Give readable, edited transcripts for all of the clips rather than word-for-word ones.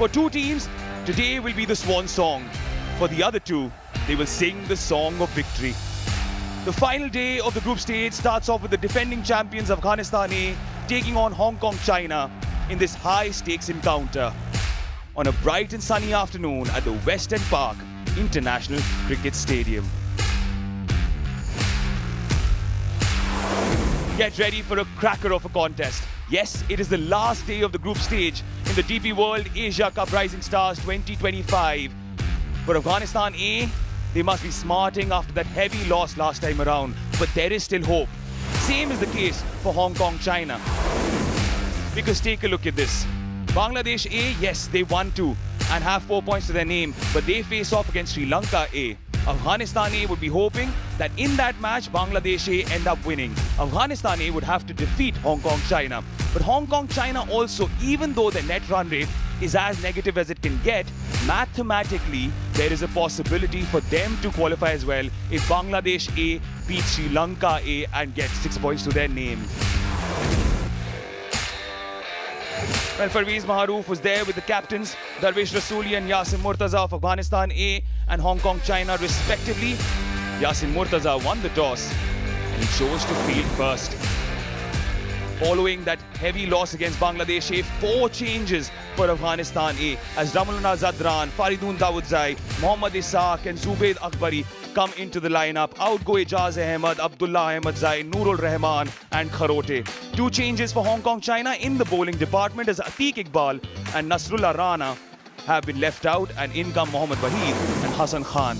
For two teams, today will be the swan song. For the other two, they will sing the song of victory. The final day of the group stage starts off with the defending champions Afghanistan A taking on Hong Kong China in this high-stakes encounter on a bright and sunny afternoon at the West End Park International Cricket Stadium. Get ready for a cracker of a contest. Yes, it is the last day of the group stage in the DP World Asia Cup Rising Stars 2025. For Afghanistan A, they must be smarting after that heavy loss last time around, but there is still hope. Same is the case for Hong Kong China. Because take a look at this. Bangladesh A, yes, they won too and have 4 points to their name, but they face off against Sri Lanka A. Afghanistan A would be hoping that in that match, Bangladesh A end up winning. Afghanistan A would have to defeat Hong Kong China. But Hong Kong China also, even though their net run rate is as negative as it can get, mathematically, there is a possibility for them to qualify as well if Bangladesh A beats Sri Lanka A and gets 6 points to their name. Well, Parvez Maharouf was there with the captains, Darvish Rasooli and Yasin Murtaza of Afghanistan A and Hong Kong China respectively. Yasin Murtaza won the toss and he chose to field first. Following that heavy loss against Bangladesh A, 4 changes for Afghanistan A as Ramulana Zadran, Faridun Davudzai, Mohammad Ishaq and Zubaid Akbari come into the lineup. Out go Ijaz Ahmed, Abdullah Ahmed Zai, Nurul Rahman and Kharote. 2 changes for Hong Kong China in the bowling department as Atiq Iqbal and Nasrullah Rana have been left out and in come Mohammad Wahid and Hassan Khan.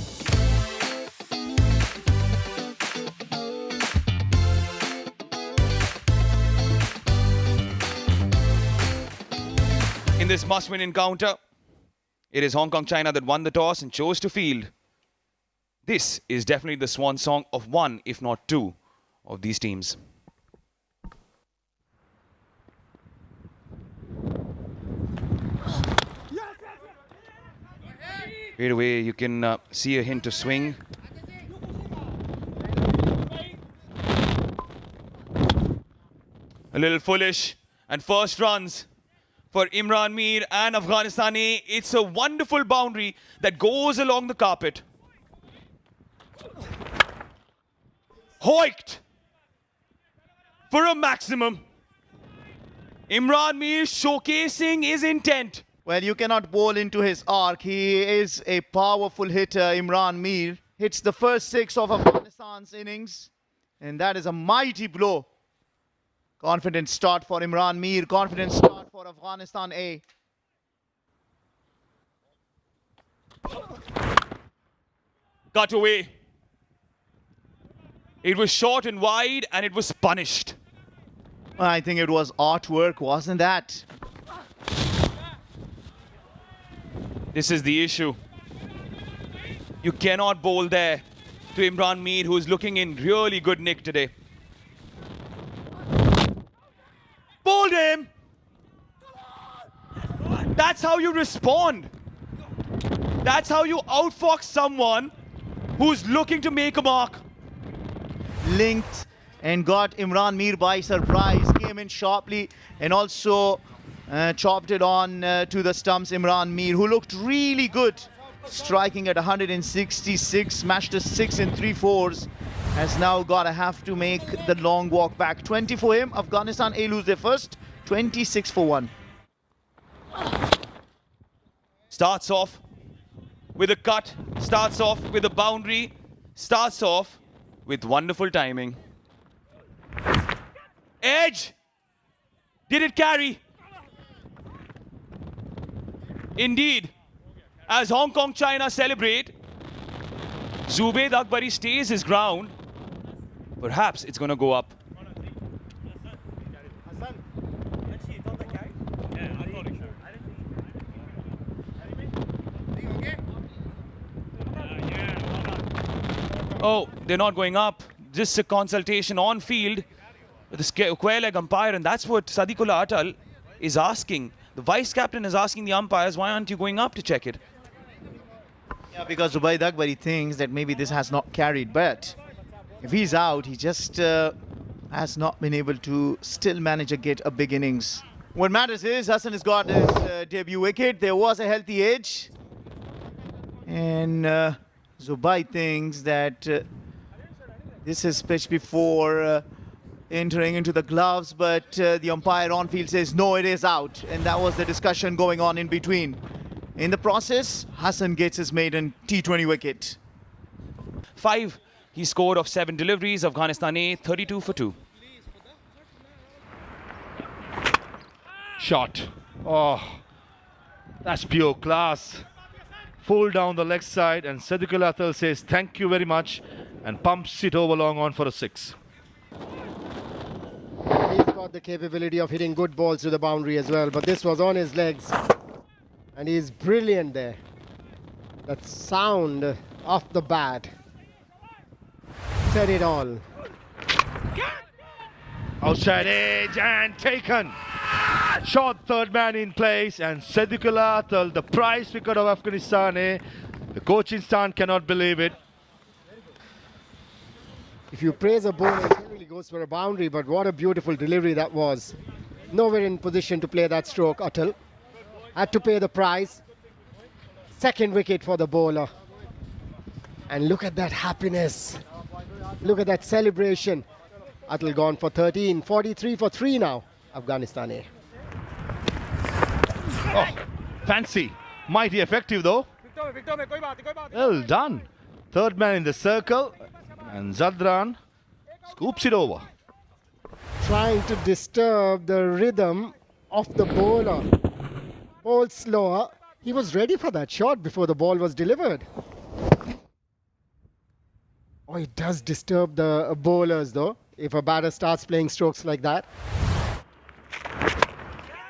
In this must-win encounter, it is Hong Kong China that won the toss and chose to field. This is definitely the swan song of one, if not two, of these teams. Right away, you can see a hint of swing. A little foolish, and first runs for Imran Mir and Afghanistan A. It's a wonderful boundary that goes along the carpet. Hoiked for a maximum. Imran Mir showcasing his intent. Well, you cannot bowl into his arc. He is a powerful hitter, Imran Mir. Hits the first 6 of Afghanistan's innings. And that is a mighty blow. Confident start for Imran Mir. Confident start for Afghanistan A. Cut away. It was short and wide and it was punished. I think it was artwork, wasn't that? This is the issue. You cannot bowl there to Imran Mir, who is looking in really good nick today. Bowled him! That's how you respond. That's how you outfox someone who's looking to make a mark. Linked and got Imran Mir by surprise. Came in sharply and also chopped it on to the stumps. Imran Mir, who looked really good, striking at 166, smashed a 6 in 3/4s, has now got to have to make the long walk back. 20 for him. Afghanistan A lose their first, 26 for 1. Starts off with a cut, starts off with a boundary, starts off with wonderful timing. Edge! Did it carry? Indeed, as Hong Kong China celebrate, Zubaid Akbari stays his ground. Perhaps it's going to go up. Oh, they're not going up. Just a consultation on field with the square leg umpire, and that's what Sadiqullah Atal is asking. The vice captain is asking the umpires, why aren't you going up to check it? Yeah, because Zubaid Akbari thinks that maybe this has not carried, but if he's out, he just has not been able to still manage to get a big innings. What matters is Hassan has got his debut wicket. There was a healthy edge. And Zubai thinks that this is pitched before entering into the gloves, but the umpire on field says no, it is out. And that was the discussion going on in between. In the process, Hassan gets his maiden T20 wicket. 5 he scored of 7 deliveries. Afghanistan A 32 for 2. Shot. Oh, that's pure class. Full down the leg side, and Sadiqul Athal says thank you very much and pumps it over long on for a 6. He's got the capability of hitting good balls to the boundary as well, but this was on his legs and he's brilliant there. That sound off the bat said it all. Outside edge and taken. Shot third man in place, and Sadiqul Athal, the prize wicket of Afghanistan. The coaching stand cannot believe it. If you praise a bowler, he really goes for a boundary, but what a beautiful delivery that was. Nowhere in position to play that stroke, Athal. Had to pay the price. Second wicket for the bowler. And look at that happiness. Look at that celebration. Athal gone for 13, 43 for 3 now. Afghanistan A. Oh, fancy. Mighty effective though. Well done. Third man in the circle, and Zadran scoops it over. Trying to disturb the rhythm of the bowler. Ball slower. He was ready for that shot before the ball was delivered. Oh, it does disturb the bowlers though, if a batter starts playing strokes like that.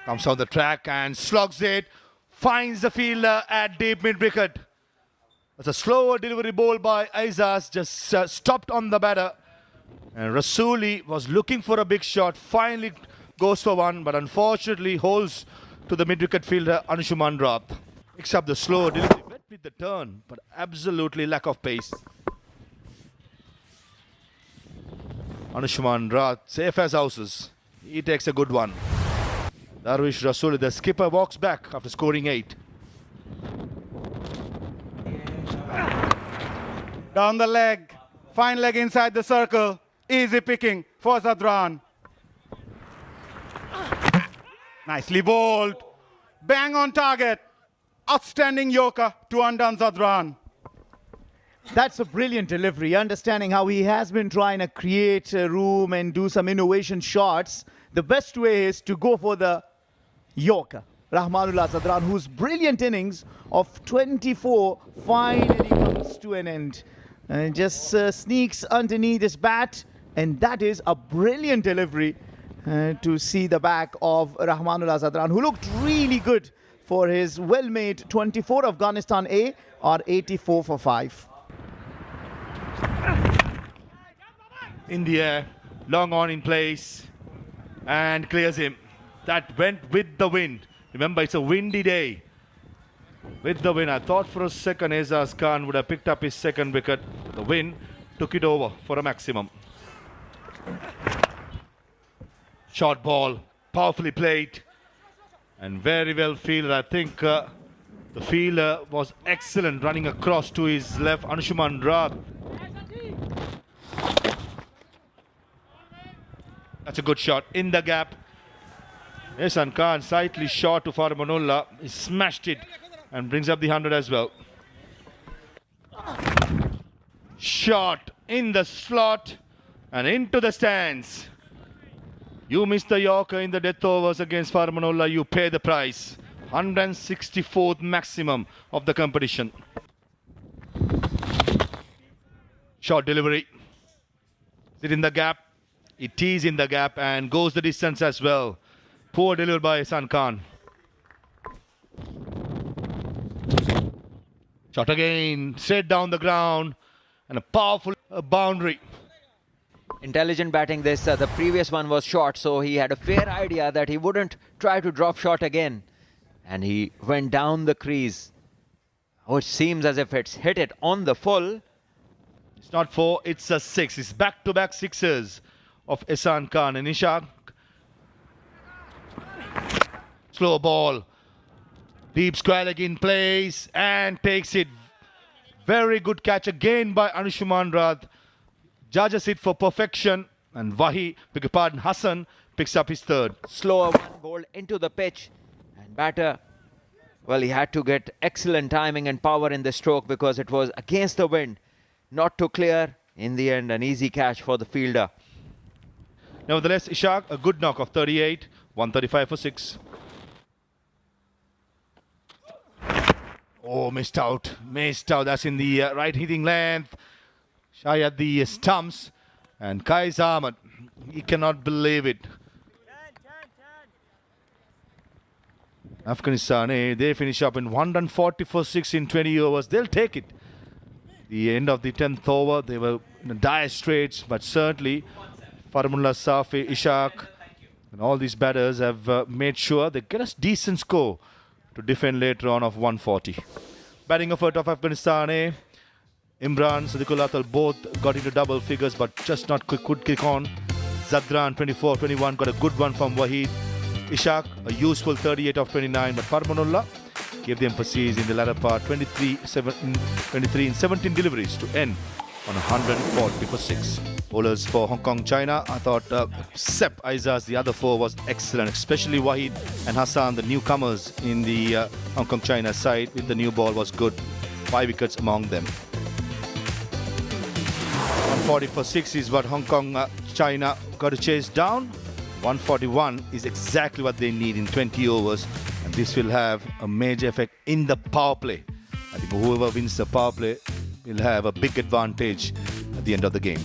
Comes on the track and slugs it. Finds the fielder at deep mid-wicket. That's a slower delivery ball by Aizaz. Just stopped on the batter. And Rasuli was looking for a big shot. Finally goes for one, but unfortunately holds to the mid-wicket fielder Anshuman Rath. Picks up the slow delivery. Wet with the turn, but absolutely lack of pace. Anshuman Rath, safe as houses. He takes a good one. Darwish Rasuli, the skipper, walks back after scoring 8. Down the leg, fine leg inside the circle, easy picking for Zadran. Nicely bowled, bang on target, outstanding Yorker to undone Zadran. That's a brilliant delivery, understanding how he has been trying to create a room and do some innovation shots. The best way is to go for the Yorker, Rahmanullah Zadran, whose brilliant innings of 24 finally comes to an end. And just sneaks underneath his bat, and that is a brilliant delivery to see the back of Rahmanullah Zadran, who looked really good for his well-made 24. Afghanistan A or 84 for 5. In the air, long on in place, and clears him. That went with the wind. Remember, it's a windy day. With the wind, I thought for a second Aizaz Khan would have picked up his second wicket. The wind took it over for a maximum. Short ball, powerfully played, and very well fielded. I think the fielder was excellent, running across to his left, Anshuman Rath. That's a good shot in the gap. Ehsan Khan slightly short to Farmanullah. He smashed it and brings up the 100 as well. Shot in the slot and into the stands. You miss the Yorker in the death overs against Farmanullah, you pay the price. 164th maximum of the competition. Short delivery. Is it in the gap? It is in the gap and goes the distance as well. Poor delivery by Ehsan Khan. Shot again, straight down the ground, and a powerful boundary. Intelligent batting this. The previous one was short, so he had a fair idea that he wouldn't try to drop shot again. And he went down the crease. Oh, it seems as if it's hit it on the full. It's not 4, it's a 6. It's back-to-back sixes of Ehsan Khan and Ishaq. slow ball. Deep square leg in place and takes it. Very good catch again by Anushuman Rath. Judges it for perfection. And Wahi, beg your pardon, Hassan picks up his third. Slower one ball into the pitch. And batter, well, he had to get excellent timing and power in the stroke because it was against the wind. Not too clear. In the end, an easy catch for the fielder. Nevertheless, Ishaq, a good knock of 38, 135 for 6. Oh, missed out. That's in the right hitting length. Shy at the stumps. And Qais Ahmed, he cannot believe it. Afghanistan, they finish up in 140 for 6 in 20 overs. They'll take it. The end of the 10th over, they were in dire straits, but certainly Farmullah, Safi, Ishaq, and all these batters have made sure they get a decent score to defend later on of 140. Batting effort of Afghanistan, Imran, Sadiqul Atal both got into double figures, but just not could kick on. Zadran, 24-21, got a good one from Waheed. Ishaq, a useful 38 of 29, but Farmanullah gave the emphasis in the latter part, 23 in 17 deliveries to end on 140 for 6. Bowlers for Hong Kong, China, I thought Sep Aizaz, the other four, was excellent, especially Waheed and Hassan, the newcomers in the Hong Kong, China side with the new ball was good. 5 wickets among them. 140 for 6 is what Hong Kong, China got to chase down. 141 is exactly what they need in 20 overs, and this will have a major effect in the power play. I think whoever wins the power play will have a big advantage at the end of the game.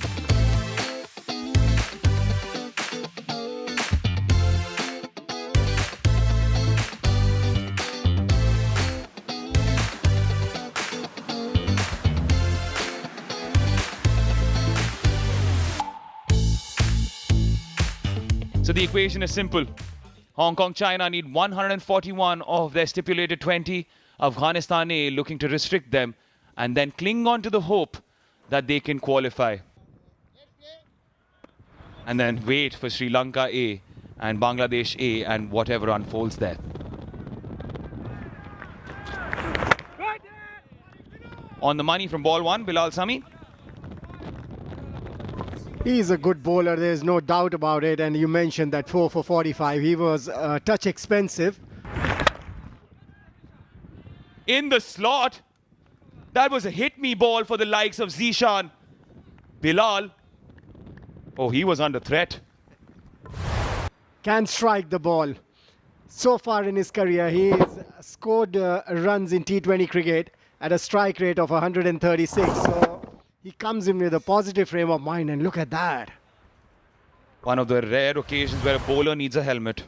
So the equation is simple. Hong Kong, China need 141 of their stipulated 20. Afghanistan A looking to restrict them and then cling on to the hope that they can qualify. And then wait for Sri Lanka A and Bangladesh A and whatever unfolds there. On the money from ball 1, Bilal Sami. He's a good bowler, there's no doubt about it. And you mentioned that 4 for 45. He was a touch expensive. In the slot. That was a hit-me ball for the likes of Zishan. Bilal. Oh, he was under threat. Can strike the ball. So far in his career, he's scored runs in T20 cricket at a strike rate of 136. So he comes in with a positive frame of mind, and look at that. One of the rare occasions where a bowler needs a helmet.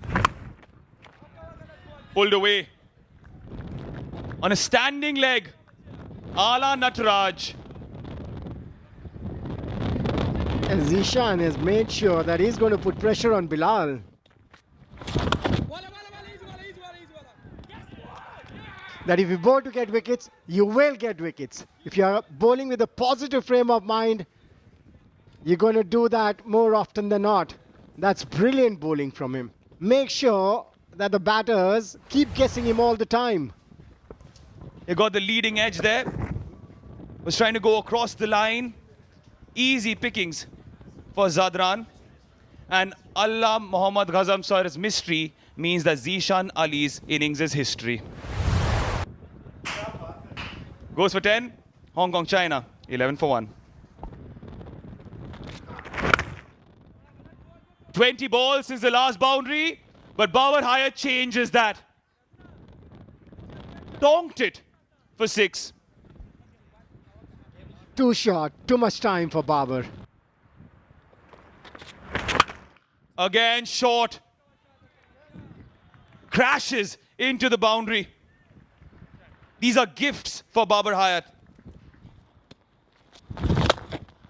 Pulled away. On a standing leg. Ala Nataraj. And Zishan has made sure that he's going to put pressure on Bilal. That if you bowl to get wickets, you will get wickets. If you're bowling with a positive frame of mind, you're going to do that more often than not. That's brilliant bowling from him. Make sure that the batters keep guessing him all the time. He got the leading edge there. Was trying to go across the line. Easy pickings for Zadran. And Allah Muhammad Ghazam Sair's mystery means that Zishan Ali's innings is history. Goes for 10. Hong Kong, China. 11 for 1. 20 balls since the last boundary. But Babar Hayat changes that. Donked it for 6. Too short. Too much time for Babar. Again short. Crashes into the boundary. These are gifts for Babar Hayat.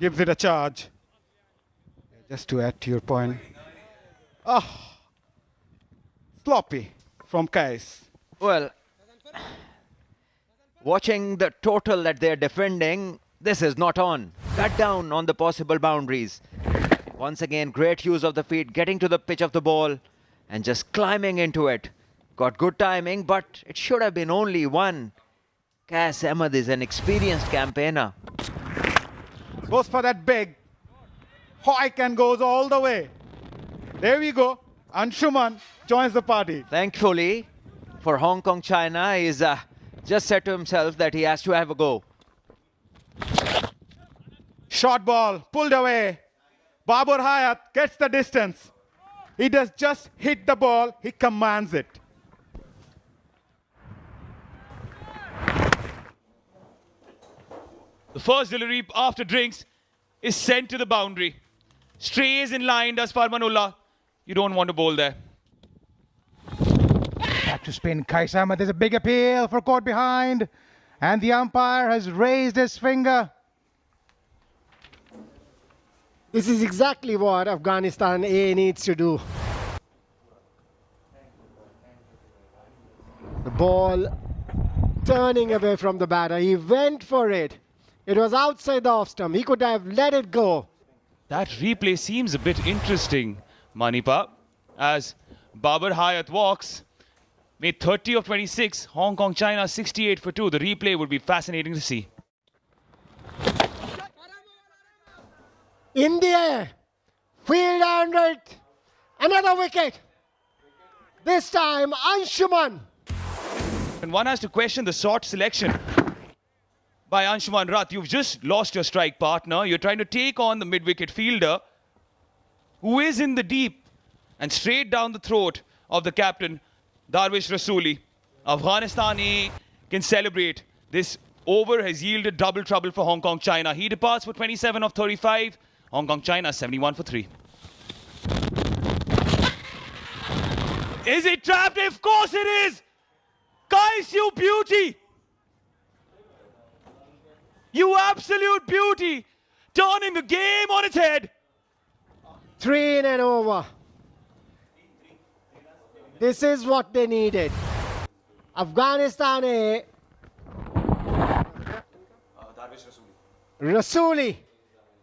Gives it a charge. Just to add to your point. Sloppy from Qais. Well, watching the total that they're defending, this is not on. Cut down on the possible boundaries. Once again, great use of the feet, getting to the pitch of the ball and just climbing into it. got good timing, but it should have been only one. Cas Ahmed is an experienced campaigner. Goes for that big hike and goes all the way. There we go. Anshuman joins the party. Thankfully, for Hong Kong, China, he's just said to himself that he has to have a go. Short ball, pulled away. Babar Hayat gets the distance. He does just hit the ball. He commands it. The first delivery after drinks is sent to the boundary. Strays in line, does Farmanullah. You don't want to bowl there. Back to spin. Qais Ahmed, there's a big appeal for caught behind. And the umpire has raised his finger. This is exactly what Afghanistan A needs to do. The ball turning away from the batter. He went for it. It was outside the off stump. He could have let it go. That replay seems a bit interesting, Manipa, as Babar Hayat walks. Made 30 of 26, Hong Kong, China 68 for 2. The replay would be fascinating to see. In the air. Field under it. Another wicket. This time, Anshuman. And one has to question the short selection by Anshuman Rath. You've just lost your strike partner. You're trying to take on the mid-wicket fielder who is in the deep and straight down the throat of the captain, Darvish Rasooli. Afghanistan A can celebrate. This over has yielded double trouble for Hong Kong, China. He departs for 27 of 35. Hong Kong, China 71 for 3. Is it trapped? Of course it is! Guys, you beauty! You absolute beauty! Turning the game on its head! 3 in and over. This is what they needed. Afghanistan A. Rasooli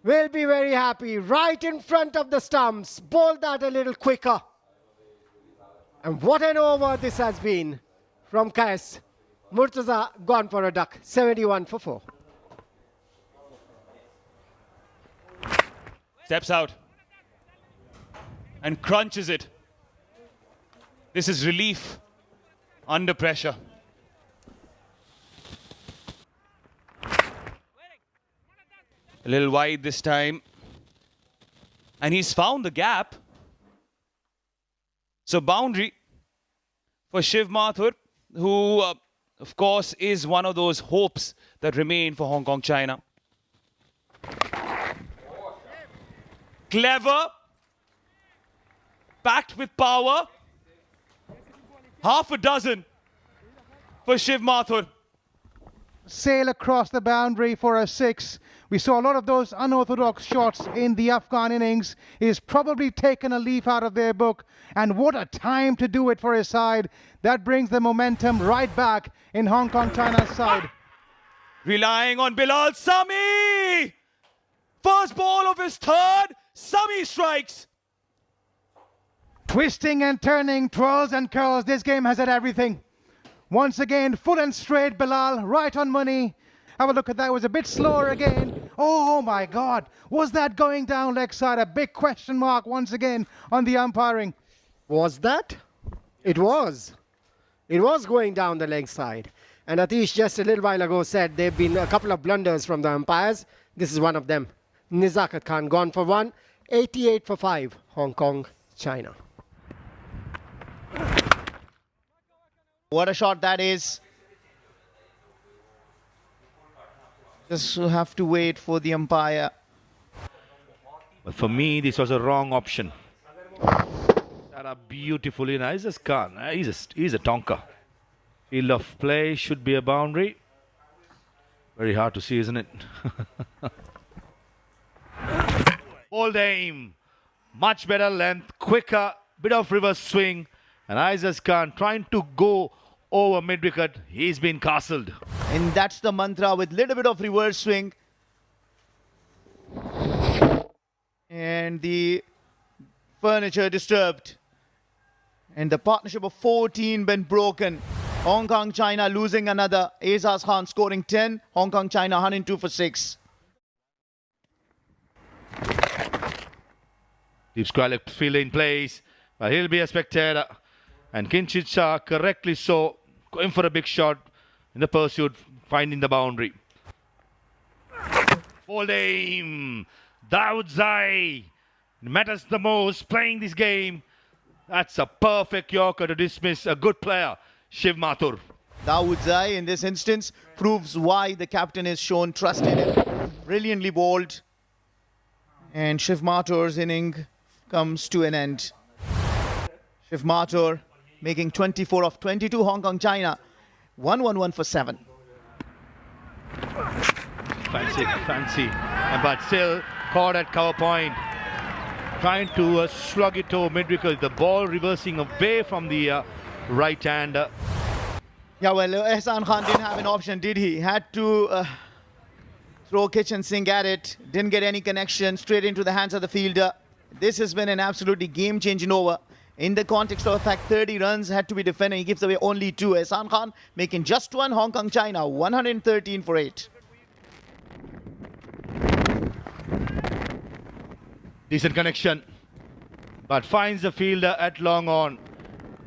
will be very happy. Right in front of the stumps. Bowled that a little quicker. And what an over this has been from Qais. Murtaza gone for a duck. 71 for 4. Steps out and crunches it. This is relief under pressure. A little wide this time. And he's found the gap. So boundary for Shiv Mathur, who, of course, is one of those hopes that remain for Hong Kong, China. Clever. Packed with power. Half a dozen for Shiv Mathur. Sail across the boundary for a 6. We saw a lot of those unorthodox shots in the Afghan innings. He's probably taken a leaf out of their book. And what a time to do it for his side. That brings the momentum right back in Hong Kong, China's side. Relying on Bilal Sami. First ball of his third. Sami strikes. Twisting and turning, twirls and curls. This game has had everything. Once again, full and straight, Bilal, right on money. Have a look at that. It was a bit slower again. Oh my God. Was that going down leg side? A big question mark once again on the umpiring. Was that? It was. It was going down the leg side. And Atish just a little while ago said there have been a couple of blunders from the umpires. This is one of them. Nizakat Khan gone for 1. 88 for 5. Hong Kong, China. What a shot that is. Just have to wait for the umpire. But for me, this was a wrong option. That are beautifully nice as Khan. He's a tonker. Field of play should be a boundary. Very hard to see, isn't it? Bold aim. Much better length, quicker, bit of reverse swing. And Aizaz Khan trying to go over mid-wicket. He's been castled. And that's the mantra with little bit of reverse swing. And the furniture disturbed. And the partnership of 14 been broken. Hong Kong, China losing another. Aizaz Khan scoring 10. Hong Kong, China 102 for 6. Deep square left field in place, but he'll be a spectator. And Kinchit Shah, correctly so, going for a big shot in the pursuit, finding the boundary. Full aim. Dawood Zai matters the most playing this game. That's a perfect Yorker to dismiss a good player, Shiv Mathur. Dawood Zai in this instance proves why the captain is shown trust in him. Brilliantly bowled. And Shiv Mathur's inning comes to an end. Shiv Mathur making 24 of 22. Hong Kong, China 111 for 7. Fancy. But still caught at cover point. Trying to slug it over mid-wicket. The ball reversing away from the right hand. Yeah, well, Ehsan Khan didn't have an option, did he? Had to throw kitchen sink at it. Didn't get any connection. Straight into the hands of the fielder. This has been an absolutely game-changing over. In the context of the fact 30 runs had to be defended. He gives away only 2. Ehsan Khan making just 1. Hong Kong, China 113 for 8. Decent connection, but finds the fielder at long on.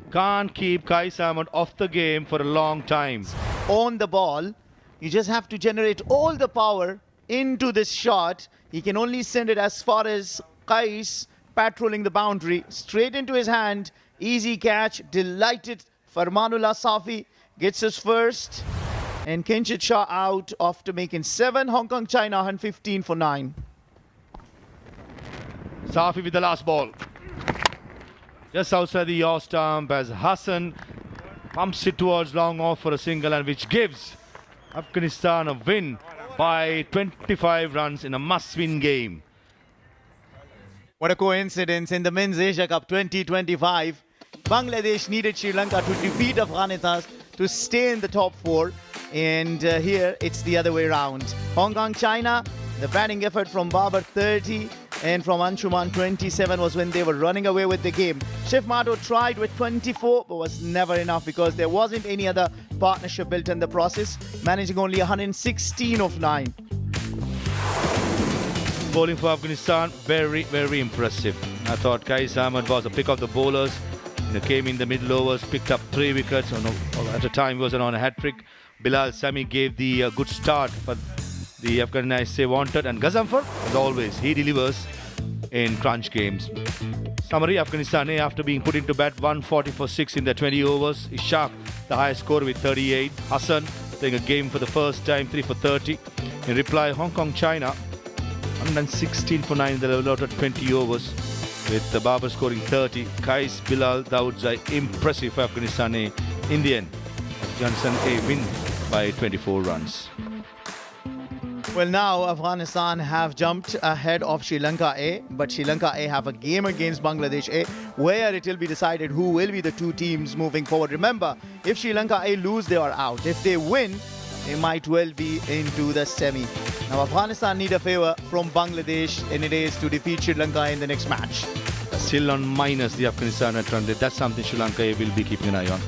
Can't keep Kai Salmon off the game for a long time. On the ball, you just have to generate all the power into this shot. He can only send it as far as Kais patrolling the boundary. Straight into his hand. Easy catch. Delighted. Farmanullah Safi gets his first. And Kinchit Shah out after making 7. Hong Kong, China 115 for 9. Safi with the last ball. Just outside the yaw stump as Hassan pumps it towards long off for a single, and which gives Afghanistan a win by 25 runs in a must-win game. What a coincidence. In the Men's Asia Cup 2025, Bangladesh needed Sri Lanka to defeat Afghanistan to stay in the top 4. And here it's the other way around. Hong Kong, China, the batting effort from Babar 30 and from Anshuman 27 was when they were running away with the game. Shiv Mathur tried with 24 but was never enough because there wasn't any other partnership built in the process, managing only 116 of 9. Bowling for Afghanistan, very, very impressive. I thought Qais Ahmed was a pick of the bowlers. Came in the middle overs, picked up 3 wickets. At the time, he wasn't on a hat-trick. Bilal Sami gave the good start for the Afghanistan wanted. And Gazamfar, as always, he delivers in crunch games. Summary, Afghanistan, after being put into bat, 140 for 6 in their 20 overs. Ishaq, the highest score with 38. Hassan, playing a game for the first time, 3 for 30. In reply, Hong Kong, China, 116 for 9 in the allotted 20 overs, with the Babar scoring 30. Qais, Bilal, Dawood Zai, impressive for Afghanistan A. In the end, Afghanistan A win by 24 runs. Well, now Afghanistan have jumped ahead of Sri Lanka A, but Sri Lanka A have a game against Bangladesh A where it will be decided who will be the 2 teams moving forward. Remember, if Sri Lanka A lose, they are out. If they win, they might well be into the semi. Now, Afghanistan need a favour from Bangladesh, and it is to defeat Sri Lanka in the next match. Still on minus the Afghanistan at run rate. That's something Sri Lanka will be keeping an eye on.